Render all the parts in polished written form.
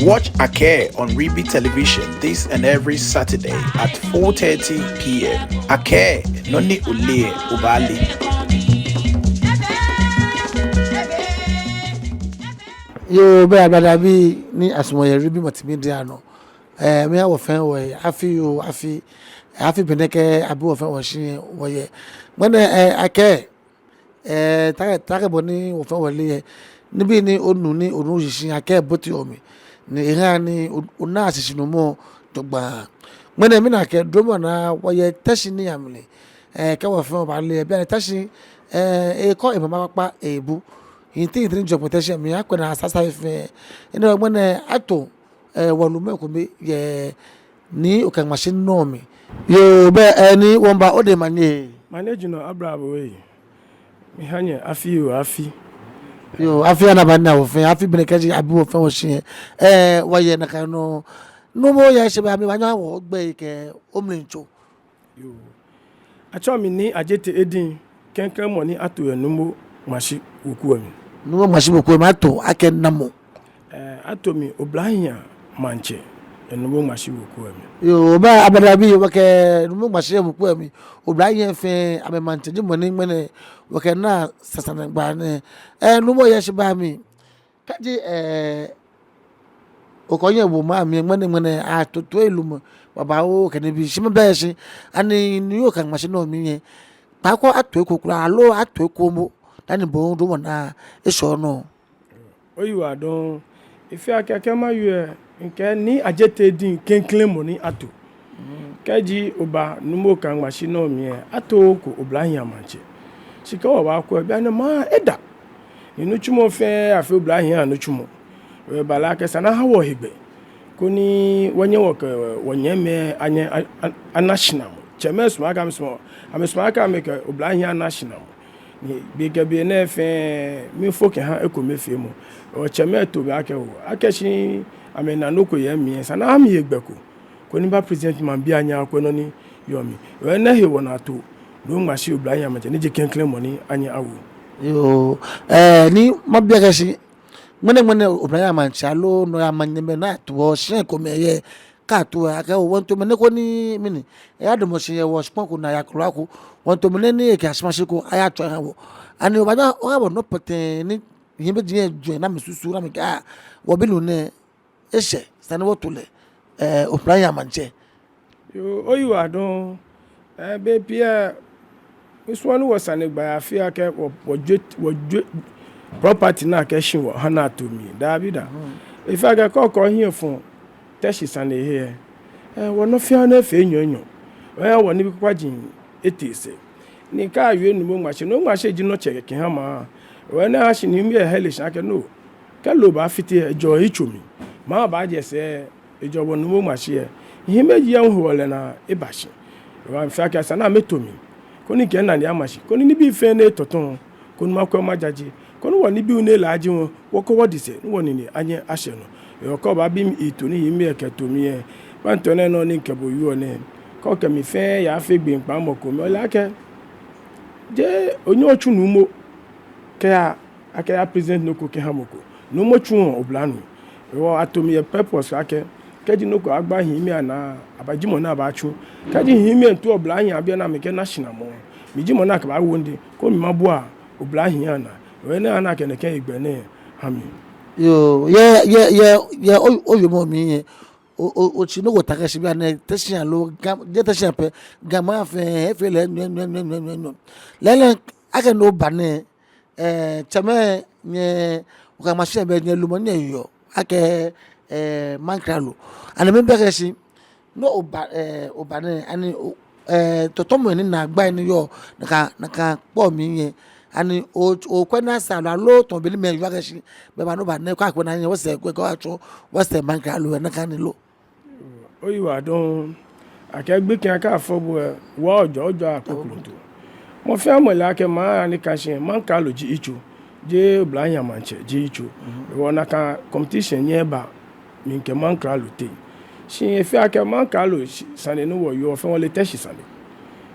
Watch Akee on Reeby television this and every Saturday at 4:30 p.m. Akee Nii Odotei Odoi. Yo be abadabi ni asmoye Reeby multimedia no. Me a wo fan wo afi beneke abi wo fan wo shin wo ye. When Akee take boni wo fan wo le ni bi ni onu ni onu shin Akee boti omi. Ni ira ni una asisi no mo togba. When me na Akee dromo na wo ye Teshie ni amle. Ka wo fan ba le bi na Teshie ko e mama papa ebu. Inti job Teshie me akona asasa fe ina when ato walume ko me ye ni Okang machine no me yo be ani womba ode manage no Oblahii we me hanye afi yo afi na bana wo fe afi benekaji abi wo fe wo hye wo ye na kan no mo ya hye ba me wanya wo gbe ke omlencho yo acho mi Nii Adjetey Din kenkan money ato enumo Nmashie woku ami no Nmashie woku ma to Akee namo ato mi Oblahii Mantse enumo Nmashie woku ami yo ba abadabi wo ke no Nmashie woku ami Oblahii fe ame Mantse ji money mene wo ke na sasana gba ne no mo ya hye ba mi kaji okonye wo ma mi mene atoto elum baba o ke ne bi shime ba shi ani ni Okang machine no mi yen pa ko ato ekokura alo ato ekomo tani bo do na eso no oyiwa don ife akeke ma yu nke Nii Adjetey Din kenklen money ato kaji oba numo Okang machine no mi ato ko Oblahii Mantse sika wa ba ko bia na ma eda inu chumo fe afi Oblahii anu chumo we balake sana ha wo higbe koni wonye wonye me anye national chemes ma ga msmo amesma ka me ke Oblahii national ni bega be na fe mi foke ha ekomefie mu o cheme to be ake wo akeshi amena no ko ye mi sana ha mi egbeko koni ba president man bi anya ko no ni yomi we na he wona to no Nmashie Oblahii Mantse ni je kenklen money anya awu yo ni mabia gashi mene Oblahii Mantse alo no amanyeme na to shen ko me ye ka to aka won to mene ko ni mini ya do mo shen ye wo spon ko na ya kura ko won to mene ni ke asmashi ko aya to ha wo ani obada o ha no poten ni yimbe je jo na mesusu na me ka wo bi lu ne ese sane wo to le Oblahii Mantse yo oyiwa don be pia iswanu wasane gba afia ke wo property na ke shin wo hana to mi da bi da if aga ko hie fun Teshie sane here wo no fia na fe nyonyo wo ni bi kwagin etise ni ka awie nu mo Nmashie no Nmashie ji no cheke ha ma wo na ha shi ni mi helish ake no ke lo ba fiti ejo ichomi ma ba je se ejo wo nu mo Nmashie ihe meji ya hu wole na ibashi wa fia ka sana metomi koni ke na ni Nmashie koni ni bi fe na toton koni makwa majaji koni wo ni bi une la aji won wo ko wodise ni woni ni anye ahye no yo ko ba bi itu ni yimi eketomi e pantone no ni nkebo yu ne ko ke mi fe ya fe gbe npa mo ko mi ola ke je onye ochu nu mo ke ake ya president no ko ke ha moko no mo chu Oblahii wo atomi e purpose ake keji no ko agba himi ana abajimo na ba chu keji himi entu Oblahii abia na me ke national mo mi jimo na ka ba wonde ko mi mabu a Oblahii ana we na ana ke ne ke igbe ne hami yo ye oyo mo mi o chi no go takashi bi na Teshie alo je Teshie pe gama fe le no lele ake no bane chame nye Okang machine be nye lumo nye yo ake mankralo ana me be shi no obane ani totomo ni na gba ni yo naka po mi yen ani o kwena sala lo to bi me yo gashi be ba no ba ne kwa kwena yen wo se kwe ko acho wo se mankralo na kan lo oyiwa don akegbe kan ka fobo wo ojo akokuro to mo fe amole ake ma ni ka shin mankralo ji icho je Oblahii Mantse ji icho wo na ka competition yen ba mi nke mankralo te shin e fe ake mankralo sane no wo yo fe won le Teshie sane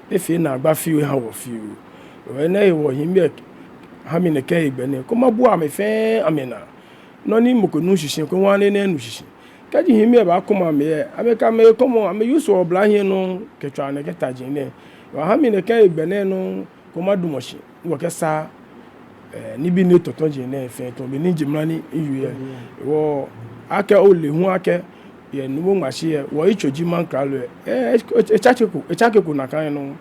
e fe na agba fi ha wo fi we na e wo himi ha mi ne ke igbe ne ko ma bu ame fe amena no ni mo ko nu shishin ko wan ne nu shishin kaji himi ba kuma me ameka me komo ame yusu Oblahii no ketwa ne ketajine wa ha mi ne kan egbene no koma dumoshi wo kesa ni bi ne totonje ne fe to bi ni jimrani iye wo ake ole hu ake ye nuwo Nmashie wo ichoji mankalo echakeku na kan no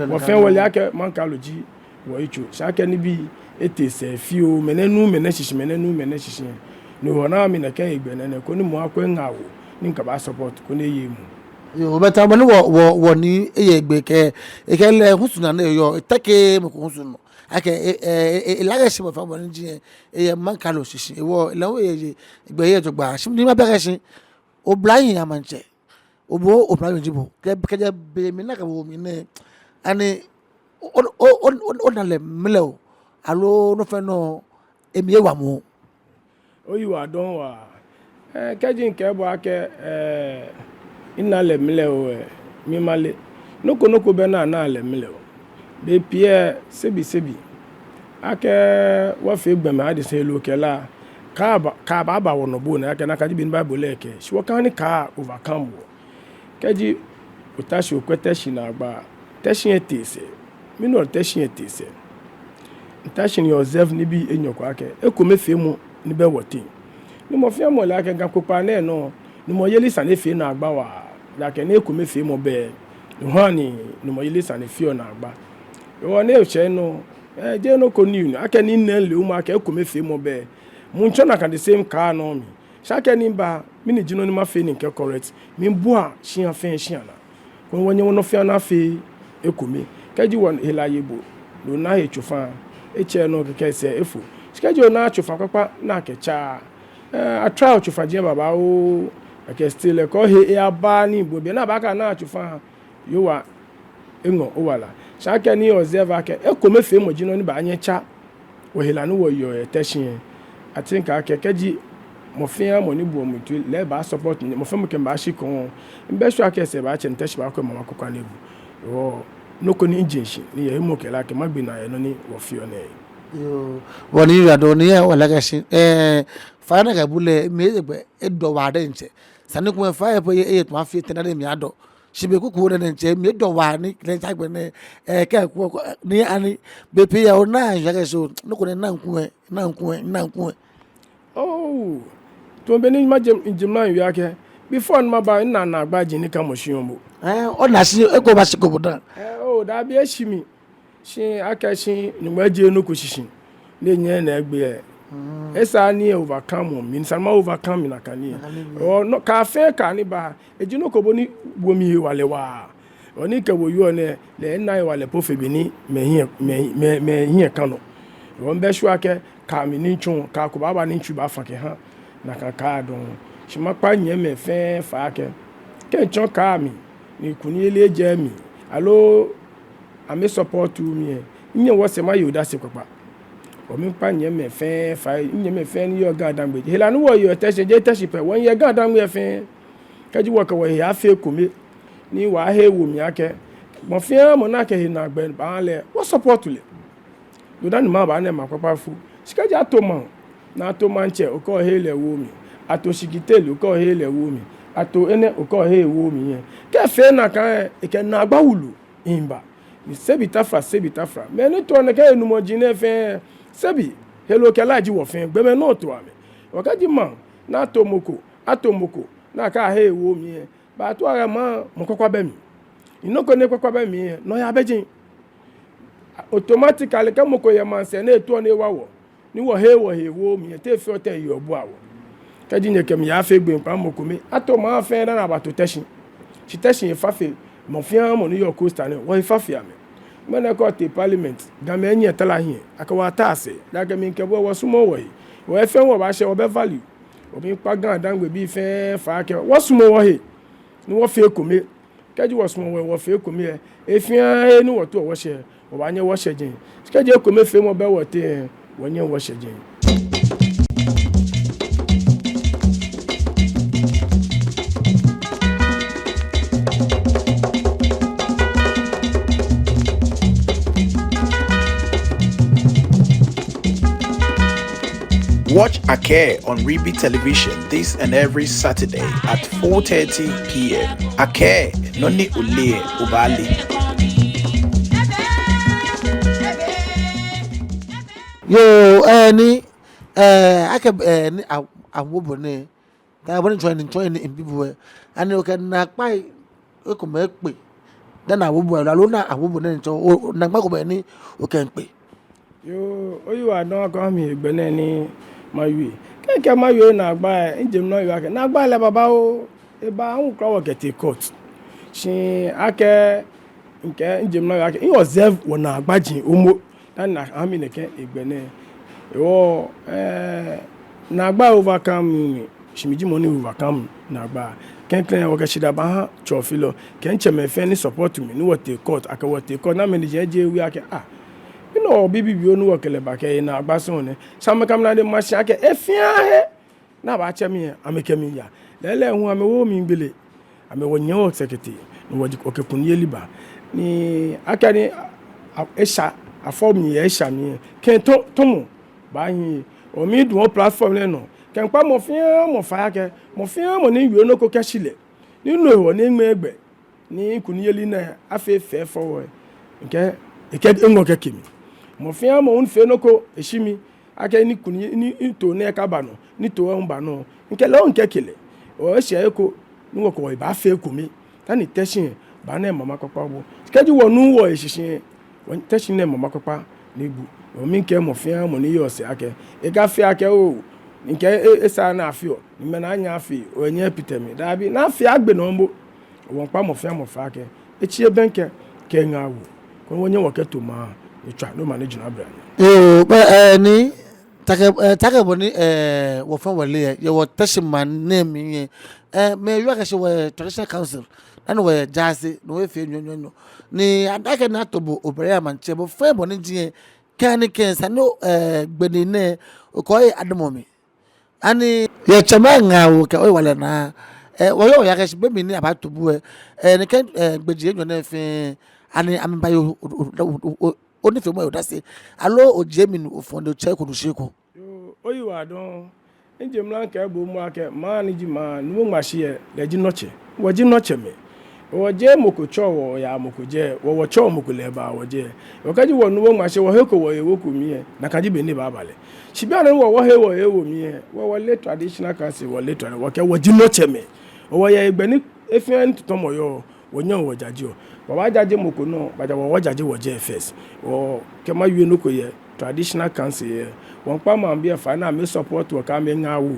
wo fe wole ake mankalo ji wo icho shake ni bi etese fio menenu meneshishi no hona mi na kan egbene ne ko ni mo akwenga wo ni nka ba support ko ne yemu yo beta mani wo ni eyegbe ke ekele husuna na yo take mo ko husunu ake ilaga shi mo fa mo nji e mankalo shishi wo lawo ye egbe ye to gba shi ni ma bere shi Oblahii Mantse obo Oblahii jibo ke be mi na ka wo mi ne ani o na le mle alo no fe no emi ewa mo oyiwa don wa keji nke bo ake ina le mle o mi male noko be na le mle o be pie sebi ake wa fe gbeme ade se lo kela ka ba wono bo na ake na ka ji bin bible eke shi wo kan ni ka overcome wo keji utashi okweteshi na agba Teshie etese mi no Teshie etese Teshie ni observe ni bi enyoko ake ekomefe mu ni be wotin ni mo fia mo la ke gan kopa na no ni mo yeli sane fe na agba wa la ke na ekomefe mo be ni ho ani ni mo yeli sane fe na agba yo na eche no je no ko ni ake ni nne le umu ake ekomefe mo be mu ncho na kan the same car no mi shake ni ba mi ni jino ni ma fe ni nke correct mi bua shian fe shian na ko wonye wono fia na fe ekome kaji won helaye bo lo na echofa eche no ke se efu skejo na achofa papa na kecha a trial chofa je baba o ake still ko he aba ni bo be na ba ka na achofa yo wa engo o wala shake ni observe ake ekome fe mo jino ni ba anyecha o helanu wo yo Teshie I think ake kaji mo fia mo ni bo mo tu le ba support mo fe mo ke ba shi kon mbe so ake se ba che Teshie ba ko mama ko kwa nebu o noko ni injinshi ni ye mo ke la ke magbina ye no ni wo fio ne yo woni ya do ni wala ga shi fa na ga bule me egbe edo wa de nche sane ko fa ye po ye to afi tenade mi ado shibe kuku de nche mi edo wa ni le jagbe ne ke ko ni ani be pe ya o na ya ga so noko ne na nku oh to be ni ma jimman yu ake before ma ba na agba jini ka mo shiombo o na si e ko ba si ko bodan oh da bi eshimi shi aka shi ni ma je no ko shishin le nye na egbe esa ni overcome mi sama overcome na kani o no ka fe ka ni ba ejino ko boni bomi wale wa oni ke wo yo ne le na wale po fe bi ni me hie kano o mbe shu ake ka mi ni chun ka ko baba ni chu ba fa ke ha na ka don shi ma pa nye me fe fa ke chon ka mi ni kuni ele je mi alo ame support mi nye wo se ma yoda se papa o mi pa nye me fe fa nye me fe ni yo ga dan gbe hela nu wo yo Teshie je Teshie pe won ye ga dan gbe fe kaji wo ka wo ya fe komi ni wa he wo mi ake mo fe mo na ke na gbe ba le wo support le do dan ma ba na ma papa fu sikaji atoma na to manche o ko he le wo mi ato shigitelu ko he le wo mi ato ene o ko he wo mi yen ke fe na kan e ke na agba wulu imba ni sebi tafra me ni to ne ke enu mo jine fe sebi helo ke laji wo fe gbe me no to ame o ka ji man na atomoko na ka he wo mi yen ba to ara ma mo kokwa be mi inoko ne kokwa be mi yen no ya bejin automatically ke mo ko ye man se na to ne wawo ni wo he wo mi yen te fi o te yo bu awo kaji nye kem ya fe gbe npa mo ko mi ato ma fe na ba to Teshie shi Teshie fa fe mo fia mo ni yo costa ne wo fa fia me mena ko te parliament ga me nye tala hin aka wa taase da ga mi nke bo wo sumo wo yi wo fe wo ba she wo be value o mi pa gan dangbe bi fe fa ke wo sumo wo he ni wo fe ko mi kaji wo sumo wo fe ko mi e fia e ni wo to wo she wo ba nye wo she jin kaji ko me fe mo be wo te wo nye wo she jin Watch Akee on Reeby Television this and every Saturday at 4:30 p.m. Akee Nii Odotei Odoi. Yo, ni Akee ni awobone. Ta won join in people and you can na pai e ko me pe. Dan awobo alo na awobone nto na gba ko be ni o kan pe. Yo, you are not coming beneni mawi. Keke mawi na agba njem no yo ake. Na agba le baba o e ba hu kra wo get court. Shi Akee nke njem no yo ake. He observe wona agbajin omo. Dan na ami neke egbene. Yo na agba overcome shimiji money overcome na agba. Kenken wo ke shida ba ha chofilo. Ken cheme fe ni support me no what court aka what court na me je wi ake no bibi bi onu wakele ba ke na agbaso ne samekam na de Nmashie ake efia he na ba chemi amekemi ya lele hu amewo mi ngbele amewo nyewo sekete no wodi okekun yeliba ni akani esha afom ni esha mi ken tomu ba hin o mi du platform le no ken pa mo fia mo fa ake mo fia mo ni wi onoko kashile ni no ho ni ngmegbe ni kun yeli na afe fe forward nke engo kekemi mo fia mo un fe noko eshimi Akee ni kuni ni to ne ka ba no ni to en ba no nke lo nke kele o ehia eko ni wo ko ba fe kumi tani Teshie ba na mama kopa bo keji wonu wo ehihie won Teshie na mama kopa ni bu o mi nke mo fia mo ni yo se Akee e ga fe Akee o nke esa na afio ni me na anya afi o nya pitemi da bi na afi agbe no mbo won pa mo fia mo fa Akee echie benke ke ngawo ko wonye wo keto ma twa no manage na bra Yo, ni take boni wo fa wale ye wo Teshie man name ye me yo ka she wo traditional council and we jazzy no we fe nyonyo ni Akee na to bo obere Mantse bo fa boni ji kan sa no gbeni ne ko e adomomi ani ye chama nga wo ka o wale na wo yo ya ka she be mi ni aba to bu ni kan gbeji enyo na fe ani amba yo oni fe mo yo dase alo ojemi no fondo che ko no sheko yo oyi wa don njem lan ka bo mu Akee ma ni ji ma nu Nmashie le ji noche wo ji noche me wo je moko cho wo ya moko je wo cho moko le ba wo je wo ka ji wo nu Nmashie wo he ko wo e wo ku mi e na ka ji be ni ba bale shi bia na wo he wo e wo mi e wo le traditional council wo le traditional wo ke wo ji noche me wo ye egbe ni efian to mo yo wo nya wo jaji o baba jaji moko no ba wo jaji wo je first wo ke ma wi no ko ye traditional council ye won pa ma bia fa na me support wo ka me ngawo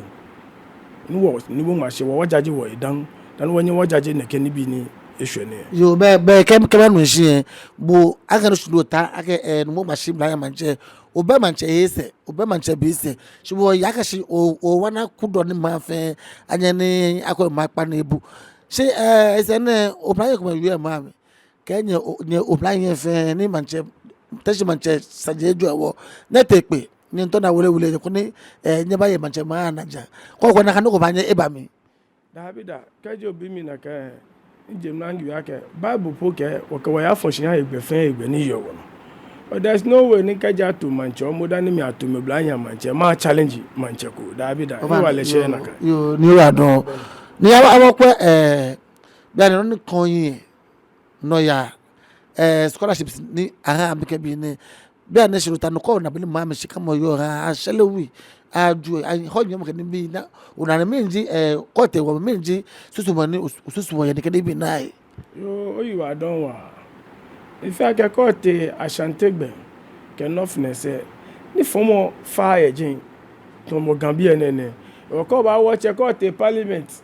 ni wo Nmashie wo jaji wo idan dan wo nya wo jaji ne ke ni bi ni ehwene yo be kem no hie bo Akee no sudo ta Akee no Nmashie bla Mantse obe Mantse ese obe Mantse bi ese shibo yakashi o wana kudo ni ma fe anya ni akọ ma pa na ebu she ese ne Oblahii ko wi ma me kenye ne Oblahii fe ni Mantse Teshie Mantse sajeju ewo na tepe ni nto na wele ko ni nye ba ye Mantse ma na ja ko na kan ko ba nye eba mi Davida kajo bi mi na ka njem na ngi Akee Bible poke wo ka wa ya function ya egbe fe egbe ni yo wo but there's no way ni kaja to Mantse o moda ni mi ato me Oblahii Mantse ma challenge Mantse ko Davida ni wa le she na ka yo ni wa don ni awo pe bia ni kon yin no ya scholarships ni aha ambike bi ni bia na shiruta no ko na bi ma me shika mo yo ha shelewi aju ho nyom ke ni bi na una na minji ko te wo minji susu mo ni susu mo ye ni ke bi na yo oyi wa don wa ife Akee ko te ashantegbe ke nofness ni fomo fa ejin to mo gambia nene o ko ba wo che ko te parliament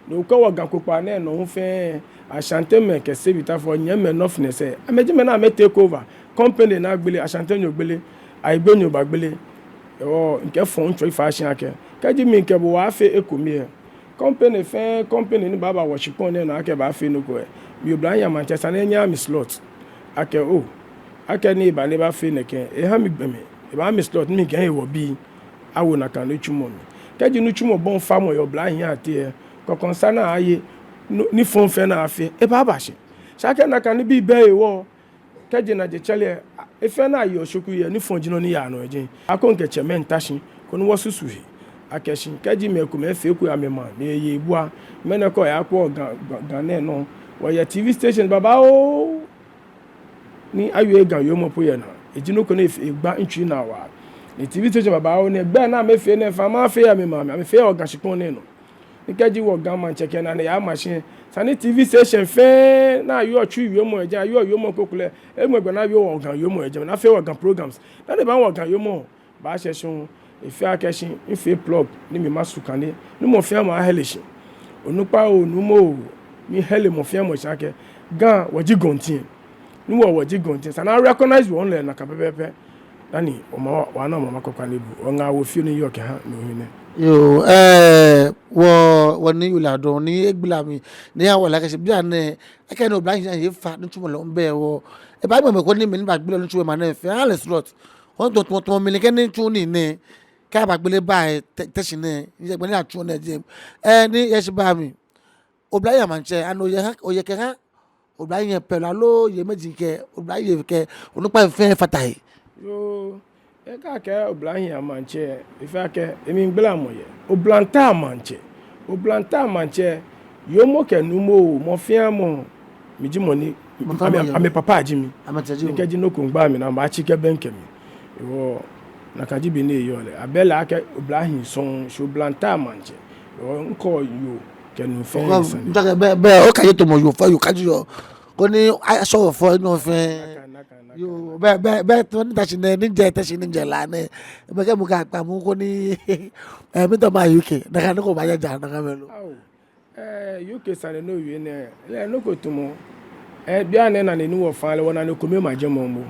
no ko wo gan kopa na no fe ashanteme ke se bita fo nyeme nofness ameji me na me take over company na gbele ashantenyo gbele aigbonyo ba gbele o nke fon tro fashion Akee kaji mi nke bo wa fe ekomi company ni baba worshipon na Akee ba fe no ko mi Oblahii Mantse na nya mi slot Akee Akee ni ba ne ba fe neke ha mi gbeme e ba mi slot mi gan e wo bi awo na kan no chumo mi kaji no chumo bon fa mo Oblahii ate ko konsana aye ni fon fe na afe e ba ba she Akee na kan bi be e wo kaji na je chele e fe na aye oshoku ye ni fon jino ni ya no ejin akonke chemen tashi kono wasusuhi Akee kaji me ko me fe ku amema me ye bua me ne ko ya ko Ghana no wo ya TV station baba o ni awie gan yo mo po ye na ejino ko na egba ntwi na wa ni TV station baba o ne gba na me fe ne fa ma fe amema me fe o gan shikon ne no ni kaji wo gan man cheke na ya machine sani TV station fe na yo twi yo mo eja yo mo kokule e mo gba na yo wo gan yo mo eja na fe wo gan programs na de ba wo gan yo mo ba hyehyun if Akee if a plug ni me masukane ni mo fia ma heleshi onupa onumo mi hele mo fia mo Akee gan waji gontin ni wo waji gontin sana recognize we online na kapepepe dani o ma wa na mo makokwa lebu o nga wo fie ni york ha no hine yo wo ni ulado ni egbila mi ni awo la ke se bia ne Akee no Oblahii ye fa ntumo lo nbe wo e ba mo ko ni me ni ba gbilo ntumo ma na fe ale slot won to mi ni ke ni ntu ni ne ka ba gbele ba Teshie ne ye gbe ni atu na je ni ye se ba mi Oblahii Mantse ano ye ke ha Oblahii pelo lo ye meji ke Oblahii ke onupa fe fatai yo e ka ke Oblahii Mantse ife Akee emi ngbela mo ye Oblahii Mantse yo mo ke numo mo fia mo mi ji mo ni ame papa ajimi amateji ke ji no ko ngba mi na ma chi ke benke mi yo na kaji bi ne yo le abela Akee Oblahii son sho Oblahii Mantse yo nko yo ke nu fe nta be o ka ye to mo yo fa yo kaji yo ko ni so fo no fe yo be to ni Teshie ne Teshie ninja la ne be ke mu ka pa mu ko ni mi to ma UK na ka no ko ba ya ja na ka melo UK sane no wi ne le no ko tumo bia ne na ne ni wo fa le wona ne ko me maje mo mo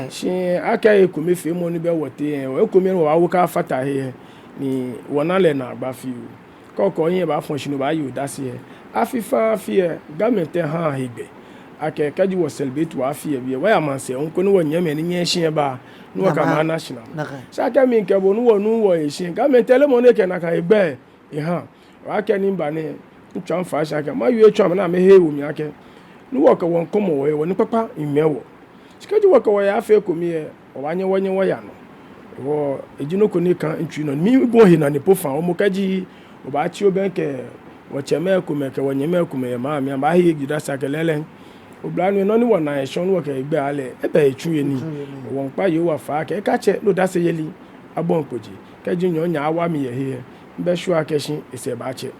shi Akee ko me fe mo ni be wote o ko me wo ka fata he ni wona le na agba fi o ko yin ba fon shi no ba yi o da se afifa fi government ha hegbe Akee kaji wo celebrate wa fi e bi wa ya Mantse onko ni wo nyame ni yen hye ba no ka ma national Akee mi nke bo no wo nu wo hye government ele mo ne ke na ka egbe ha Akee ni ba ne ntwa fa Akee ma wi etwa na me he wo mi Akee ni wo ka won komo wo wo ni papa imewo sikaji wo ka wo ya fa ko mi e o wanye wo ya no wo ejino ko ni kan ntwi no mi bo he na ne pofa o mo kaji o ba chi o benke wo cheme ko me ke wo nyeme ko me ma mi ba he gida sakelele Oblahii no ni wo na ehon wo ka egbe ale e ba etwie ni wo npa ye wo fa Akee ka che no da se yeli abon koji kaji nyo nya awa mi ye he be shu Akee ese ba che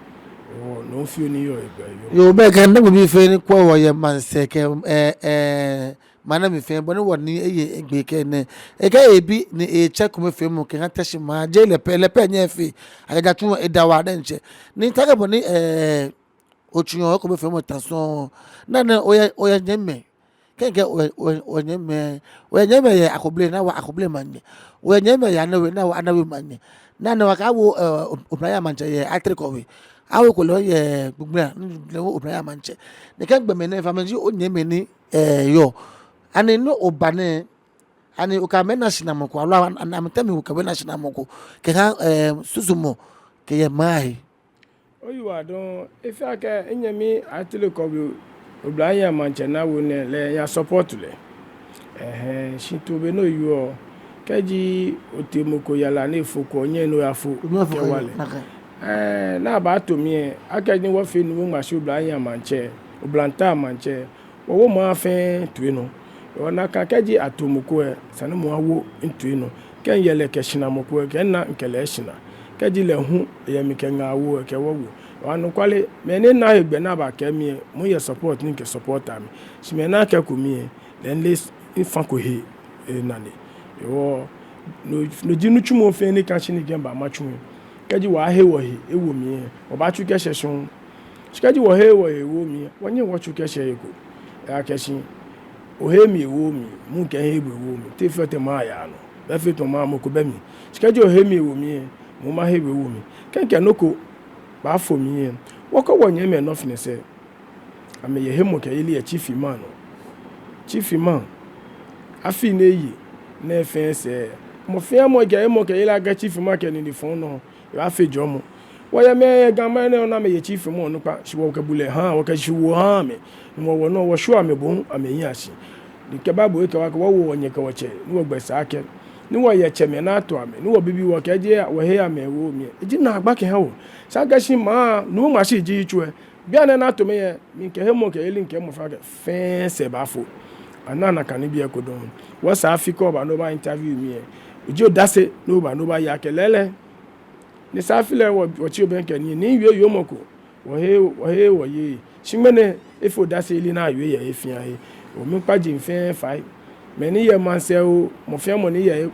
o no fi oni yo egbe yo be kan na bi fe ni ko wo ye Mantse ke mana mi fe bo ni wo ni eye egbe ke ne e ka ebi ni e check me fe mu ke ha Teshie ma je le pe nya fe agaja tun e da wa de nche ni ta ga bo ni otuyan ko me fe mu tason na o ye nyeme kenke o nyeme ye akoble na wa akoble manye o ye nyeme ya na we anawe manye na wa ka wo Oblahii Mantse ye atriko we awo ko lo ye gbugbe le Oblahii Mantse ne kan gbe me ne family o nyeme ni yo ani no obane ani o ka me national moko alo ametami o ka me national moko ke ha susumo ke ye mai oyiwa don ife Akee enyemi atile ko bi Oblahii Mantse na wo ne le ya support le shi to be no yo keji otemoko yala na efoko onye no afo ke wale na ba to mi Akee ni wo fe nu Nmashie Oblahii Mantse wo ma fe tu no ona ka keji atomoko sanu mo awo ntu no ken yele ke shina moko ke na nkele shina keji le hu ye mi ke ngawo ke wo wanu kwale me ne na egbe na ba ke mi mo ye support ni ke support am si me na ke ko mi then les infan ko he na ni yo no jinu chumo fe ni ka chini gemba machu keji wa he wo he ewo mi o ba chu ke hyehyun keji wo he wo ewo mi wonye wo chu ke hye ego Akee o he mi ewo mi mu ke he ewo mi te fete ma ya no be fete ma mo ko be mi keji o he mi ewo mi mo ma he ewo mi kenke noko ba fo mi wo ko wonye me no fine se ame ye he mo ke ile e chief man afi na yi na fe se mo fe mo ke ile aga chief man ke ni phone no ya fe jo mo wo ya me ga ma na na me ye chief man no pa shi wo ka bule ha wo ka shi wo ha me mo wo no wo shu ame bon ame yi ashi di ke babo e ka wa wo wonye ka wo che ni wo gbe sa Akee ni wo ye cheme na to ame ni wo bibi wo ke je wo he ame wo mi e ji na agba ke ha wo sa ga shi ma no ma shi ji chue bia na to me ye mi ke he mo ke eli nke mo fa ke fe se ba fo anana kan bi e ko don wo sa afiko ba no ba interview mi e ji o dase no ba ya ke lele ni sa file wo chi oben ke ni wie yo moko wo he wo ye shimene ifo dase eli na wie ye efia he o mi pa ji fe 5 me ni ye Mantse o mo fe mo ni ye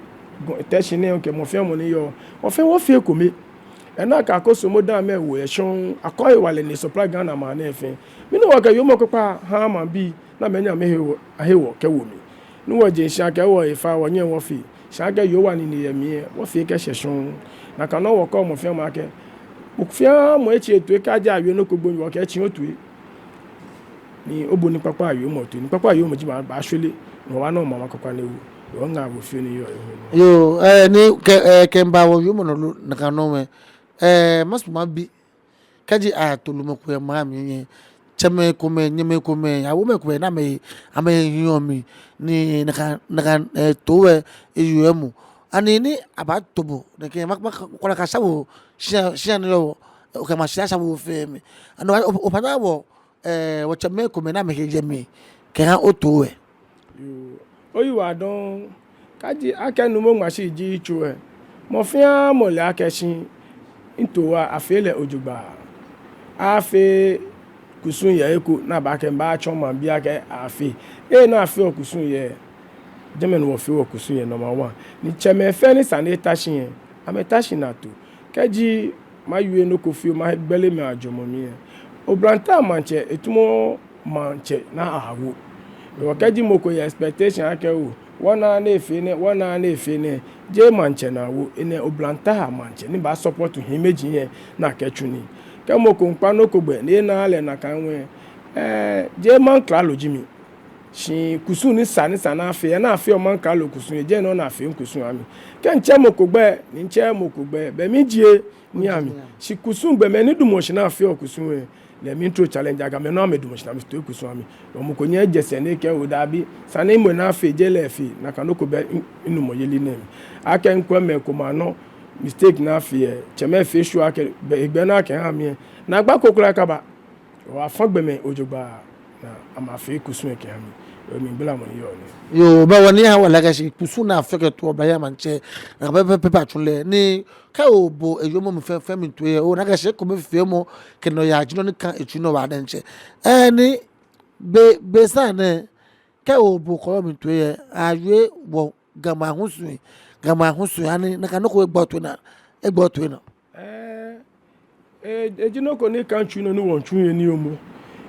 Teshie ne ke mo fe mo ni yo o fe wo fe ko mi ena ka koso mo dan me wo e shon akoy wale ni supply Ghana ma na efe mi no wo ka yo moko pa ha ma bi na me nya me he wo ke wo mi ni wo je sha ke wo ifa wo nye wo fi sha ke yo wa ni ye mi wo fi ke sheshon na ka no wo ko mo fe ma ke o fi mo e chi etu ka ja awe no ko gbo wo ke chi otu ni obo ni papa awe mo tu ni papa awe mo ji ba hwele no wa no mama kokwa na ewu wo nga wo fi ni yo ni ke mba wo yo mo no na ka no me mas ma bi kaji a to lu mo ko ma mi cheme ko me nyeme ko me ya wo me ko na me ame yo mi ni na ka to we emu ani ni aba tobo ne ke mak ko la ka sawo sia ni yo o ka ma sia sawo fe mi ano o pa na wo wo cheme ko me na me ke je mi ke ha o to we yo oyi wa don kaji akenu mo Nmashie ji chue mo fia mo le akesin into wa afele ojugba afe kusun ye eko na ba ke ba choma bia ke afe na afe okusun ye jemen wo fe okusun ye number 1 ni cheme fe ni sanita shin ametashi na to keji mayue no kofi ma gbele me ajomo mi obranta manche etumo manche na awo wo keji moko ye expectation ake o wona na efe ne je manche na wo ene obranta manche ni ba support himeji ye na kechuni ke moko npa no kogbe ni na ale na kanwe je man klalo jimi shi kusu ni sana afi na afi o man klalo kusu je no na afi kusu ami ke nche moko gbe ni nche moko gbe be mi jie ni ami shi kusu gbe me ni dumo shi na afi o kusu le mi intro challenge aga me no amedumo shi na mi sto kusu ami o moko nye jese ne ke o dabi sana imo na afi je le afi na kanoko be inu mo yeli nem ake nkwa me ko ma no mistake na fear cheme fe shu ake egbe na ke ha mi na gba kokura ka ba o afagbe me ojogba na ama fe kusun ke ha mi o mi bla mo yo ni yo ba woni ha wala ga shi kusu na afeke to Oblahii manche na pe patrole ni ka obo eyo mo fe mi to ye o na ga shi ko me fe mo ke no ya jino ni kan etu no wa denche ni be sa ne ka obo ko mi to ye aye wo gama husu ani na ka no ko egbo to na ejino ko ni kan chu no ni won chu ye ni omo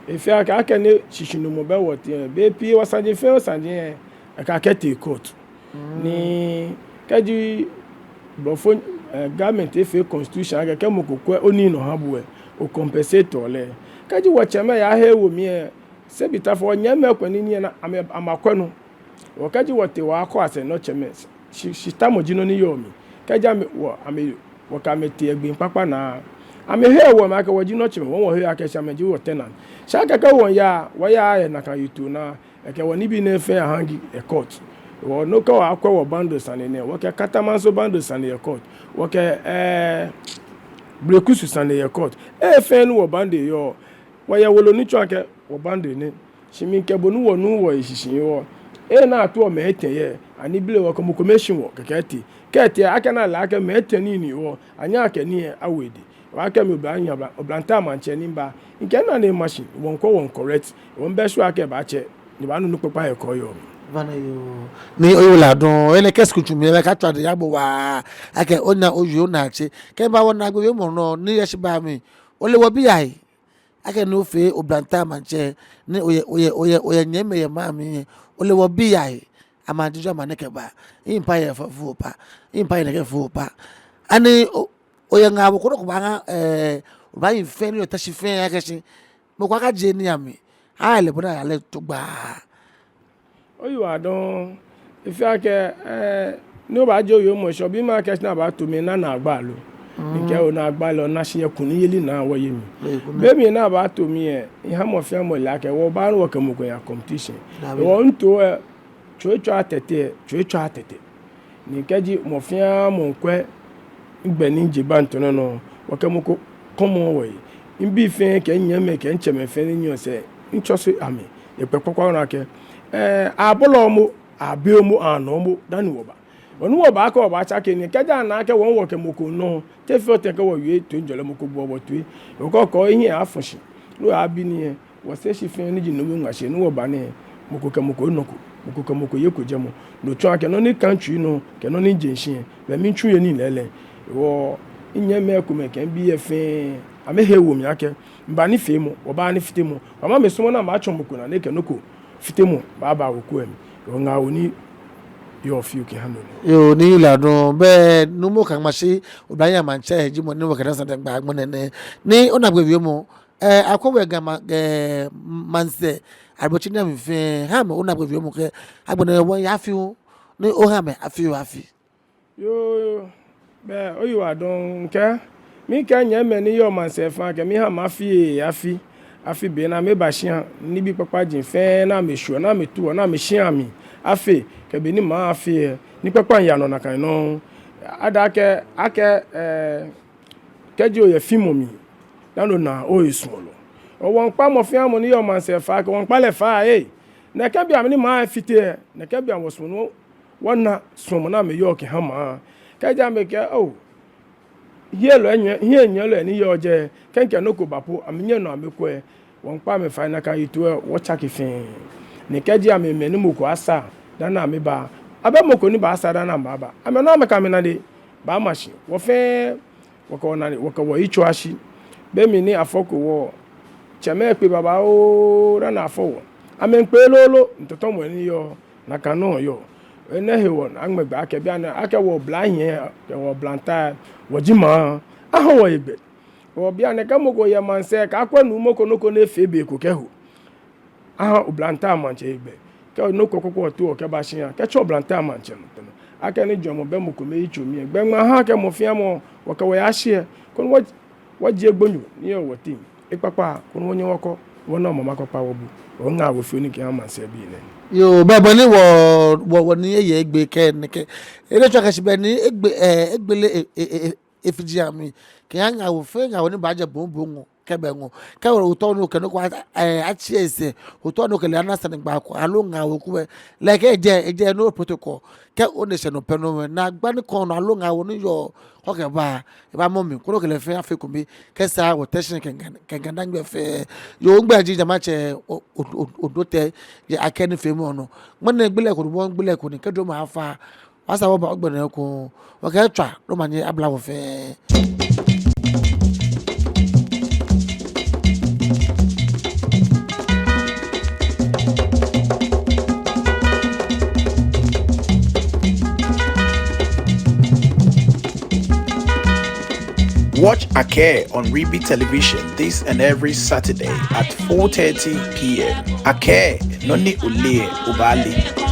efi aka ne shishinu mo be wote be pi wasanje fe wasanje aka kete court ni kaji bofo government efe constitution aka ke mo kokwe oni no habu o compensate ole kaji wacheme ya he wo mi se bitafo nyame kwani ni na amakwano wo kaji wote wa akọ ase no cheme shita mo jino ni yomi kaji wo ka meti egbin papa na ame he wo ma ka wo jino cheme wo he aka sha meji wo tenant shaka ka won ya wa ya na kan yitu na eke woni bi na fe hangi e court wo no ka wa akwa wo bando sane ne wo ka katamanso bando sane e court wo ka brekusu sane e court fe no wo bando yo wa ya wolo ni chwa wo bando ne shimi nke bonu wo nu wo ishishin yo na atu o mete ye ani bile wo ko mo commission wo keketi keti aka na la aka mete ni wo anya aka ni awedi waka mi oblanta manche nimba nke na Nmashie won ko won correct won be so aka ba che ni ba nu pepa e ko yo vana yo ni oyola don ele qu'est-ce que tu me ka twa de yagbo wa ake ona oyo na che ke ba won na gbe mo no ni yeshi ba mi o le wo bi ai ake no fe oblanta manche ni oye nyeme ye ma mi o le wo bi ai ama dijo ma ne ke ba impa ye fu pa impa ye ne ke fu pa ani oye nga bo ko ba ba yin fe ni o Teshie fe ya ke sin mo kwa ka je ni ami a le bona ale to gba oyo adon ifi ake no ba je oyo mo so bi ma ke na ba to mi na agba lo nke o na agba lo na se kun ni yeli na wo ye mi be mi na ba to mi ha mo fe mo la ke wo ba ro ke mo ko ya competition wo nto chuechu atete ni keji mo fia mo nkwe ngbani njiba ntono no wakamoko komo we imbi fe ke nyame ke ncheme fe ni nyo se nchoso ame yepekokwa na ke abolo mo abiomo anomo dani woba onu woba aka oba chake ni keja na ake won wo ke moko no te fe te ke wo wie to njole moko bo bo tu okoko ihe afoshi lo abi ni wo se shi fe ni jinu Nmashie nu woba ni moko ke moko noko moko ke moko ye ko jemo no tun ake no ni country no ke no ni jenshin be mi tun ye ni lele wo inye me kuma ke bi ye fe amehe wo mi ake mba ni fe mo woba ni fite mo mama me somo na ma chon moko na ne ke noko fite mo baba wo ko em o nga oni yo fi ke hanu yo ni la no be no mo kan Nmashie Oblahii Mantse ji mo ni wo kan san de gba agbon ne ni ona gbe wi mo akọwe ga Mantse arbochi na mi fe ha mo ona gbe wi mo ke agbon ne won ya fi o ni o ha me afi yo be oyi wa don nke mi ka nya me ni yo Mantse fa ke mi ha ma fi afi be na me ba hia ni bi papa jin fe na me sure na me tu na me hia mi afi ke be ni ma afi ni papa ya no na kan no ada ke keji o ye fi mo mi nano na o isolo o won pa mo fi amo ni yo Mantse fa ke won pa le fa na ke bia me ni ma fite na ke bia mo so no wona so mo na me yo ke ha ma ka ja me ke o hielo hielo ni yo je kenke no ko bapo amenye no ameko won pa me fa na ka yitu wo chake fin ne ke ja me ni mo ko asa da na me ba abe mo ko ni ba asa da na ba ba ame no me ka me na de ba Nmashie wo fe wo ko na wo ko wo ichu ashi be mi ni afoko wo cheme pe baba o ra na afo ame pe lolo ntoto mo ni yo na kanu yo ene he won agmegba ake bia na ake wo Oblahii ke wo blanta wo jima aho wo igbe wo bia na ka moko ye Mantse ka kwanu moko noko na efe be ko ke ho aha Oblanta Mantse igbe ke noko kokko to ke ba hia ke cho Oblanta Mantse no ake ni jomo be moko me ichu mi egbe ma ha ke mo fia mo wo ka wo ya hie kon wo je gbonyu ni yo wo tin ipapa kon wo nyen woko wo na mama ko pa wo bu wo nga wo fi ni ke Mantse bi ne yo baba ni wo ni ye egbe ke ni ke ele twa ka si be ni egbele efiji ami ke anga wo fe nga wo ni baje bonbon ke be ngo ke wo to no ke no kwa achi ese wo to no ke le anasa ni gba ko alo nga wo ku like eje no protocol ke o ne se no pe no na gba ni kon alo nga wo ni yo oke ba e ba momi ko no ke le fe afi ko mi ke sa wo Teshie ke ganda ngbe fe yo ngba ji jama che Odotei ye Akee ni fe mo no mo na gbele ko bo gbele ko ni ke do ma fa wasa wo ba ogbene ko o ke twa do ma ni abla wo fe. Watch Akee on Reeby television this and every Saturday at 4:30 p.m. Akee, Nii Odotei Odoi.